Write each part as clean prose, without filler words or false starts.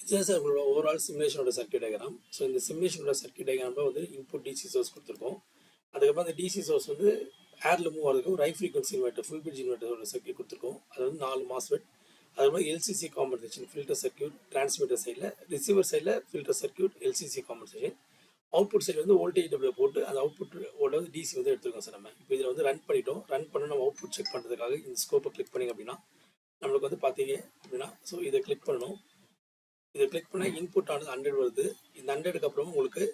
இதுதான் சார் உங்களோட overall சிமுலேஷனோட circuit diagram. So இந்த சிமுலேஷனோட சர்க்யூட் டயக்ராமில் வந்து இன்புட் டிசி சோர்ஸ் கொடுத்துருக்கோம். அதுக்கப்புறம் அந்த டிசி சோர்ஸ் வந்து ஏரில் மூவ் ஆகிறதுக்கு ஒரு high frequency inverter full bridge இன்வெர்ட்டரோட சர்க்யூட் கொடுத்துருக்கோம். அது வந்து 4 மாஸ்ஃபெட். அதுக்கப்புறம் LCC compensation filter circuit transmitter சைடில், ரிசீவர் சைடில் filter circuit LCC compensation, output side வந்து வோல்டேஜ் டபிள்யூ போட்டு அந்த அவுட்புட் வந்து டிசி வந்து எடுத்துருக்கோம் சார். நம்ம இப்போ இதில் வந்து ரன் பண்ணிட்டோம். ரன் பண்ண நம்ம அவுட்புட் செக் பண்ணுறதுக்காக இந்த ஸ்கோப்பை கிளிக் பண்ணிங்க அப்படின்னா நம்மளுக்கு வந்து பார்த்தீங்க அப்படின்னா ஸோ இதை கிளிக் பண்ணணும். இதை கிளிக் பண்ணால் இன்புட் ஆனது 100 வருது. இந்த 100க்கு அப்புறம் உங்களுக்கு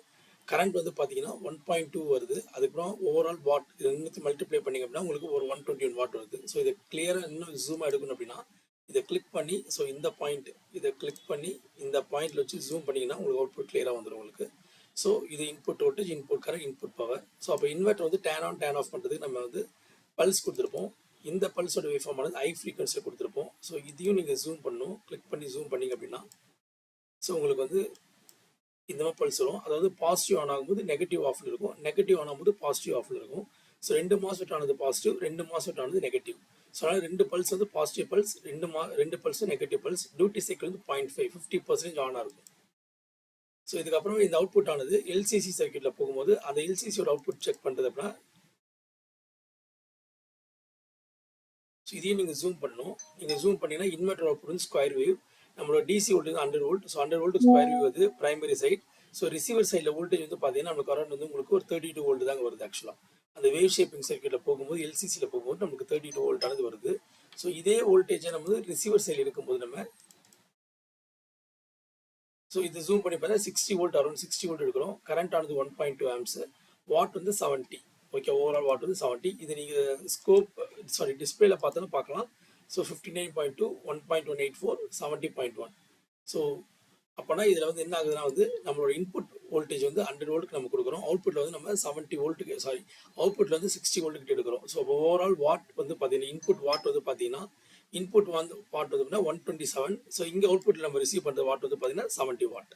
கரண்ட் வந்து பார்த்தீங்கன்னா 1.2 வருது. அதுக்கப்புறம் ஓவரால் வாட் இது இன்னும் மல்டிப்ளை பண்ணிங்க அப்படின்னா உங்களுக்கு ஒரு 121 வாட் வருது. ஸோ இதை கிளியராக இன்னும் ஜூமாக எடுக்கணும் அப்படின்னா இதை கிளிக் பண்ணி ஸோ இந்த பாயிண்ட் இதை கிளிக் பண்ணி இந்த பாயிண்டில் வச்சு ஜூம் பண்ணிங்கன்னா உங்களுக்கு அவுட்புட் கிளியராக வந்துடும் உங்களுக்கு. ஸோ இது input voltage, input current, input power. So அப்போ இன்வெர்ட்டர் வந்து டேன் ஆன் டேன் ஆஃப் பண்ணுறதுக்கு நம்ம வந்து பல்ஸ் கொடுத்துருப்போம். இந்த பல்ஸோட வேவ் ஃபார்ம் ஆனது ஹை ஃப்ரீக்வன்சியில் கொடுத்துருப்போம். ஸோ இதையும் நீங்கள் ஜூம் பண்ணணும். கிளிக் பண்ணி ஜூம் பண்ணிங்க அப்படின்னா ஸோ உங்களுக்கு வந்து இந்த மாதிரி பல்ஸ் வரும். அதாவது பாசிட்டிவ் ஆன் ஆகும்போது நெகட்டிவ் ஆஃபில் இருக்கும், நெகட்டிவ் ஆன் ஆகும்போது பாசிட்டிவ் ஆஃபில் இருக்கும். ஸோ 2 மாஸ்ஃபெட் ஆனது பாசிட்டிவ், 2 மாஸ்ஃபெட் ஆனது நெகட்டிவ். ஸோ அதனால் 2 பல்ஸ் வந்து positive pulse, 2 pulse negative pulse. Duty cycle வந்து 0.5 50% ஆனாக இருக்கும். ஸோ இதுக்கப்புறம் இந்த அவுட்புட் ஆனது எல்சிசி சர்க்யூட்டில் போகும்போது அந்த எல்சிசியோட அவுட்புட் செக் பண்ணுறது அப்படின்னா ஸோ இதையும் நீங்கள் ஜூம் பண்ணணும். நீங்கள் ஜூம் பண்ணிங்கன்னா இன்வெர்டர் அவுட்புட் வந்து ஸ்கொயர் வேவ். நம்மளோட DC voltage 100 volt. So 100 volt square wave வந்து பிரைமரி சைட். ஸோ ரிசீவர் சைடில் வோல்டேஜ் வந்து பார்த்தீங்கன்னா நமக்கு கரண்ட் வந்து உங்களுக்கு ஒரு 32 வோல்ட் தாங்க வருது. ஆக்சுவலாக அந்த வேவ் ஷேப்பிங் சர்க்யூட்டில் போகும்போது எல்சிசியில் போகும்போது நமக்கு 32 வோல்ட் ஆனது வருது. ஸோ இதே வோல்டேஜை நம்ம வந்து ரிசீவர் சைடில் இருக்கும்போது நம்ம ஸோ இது ஜூம் பண்ணி பார்த்தா 60 வோல்ட் அரௌண்ட் 60 வோல்ட் எடுக்கிறோம். கரண்ட் ஆனது 1.2 ஆம்ஸ். வாட் வந்து 70. ஓகே, ஓவரால் வாட் வந்து 70. இது நீங்கள் டிஸ்பிளேல பார்த்தாலும் பார்க்கலாம். ஸோ 59.2 1.184 70.1. ஸோ அப்போனா இதில் வந்து என்ன ஆகுதுன்னா வந்து நம்மளோட இன்புட் வோல்டேஜ் வந்து 100 வோல்ட்டுக்கு நம்ம கொடுக்குறோம். அவுட்புட்டில் வந்து நம்ம 70 வோல்ட்டுக்கு அவுட்புட்டில் வந்து 60 வோல்ட்டுக்கு எடுக்கிறோம். ஸோ ஓவரால் வாட் வந்து பார்த்தீங்கன்னா இன்புட் வாட் வந்து பார்த்தீங்கன்னா இன்புட் வந்து வாட் வந்து 127. ஸோ இங்கே அவுட்புட்டில் நம்ம ரிசீவ் பண்ணுற வாட் வந்து பார்த்தீங்கன்னா 70 வாட்.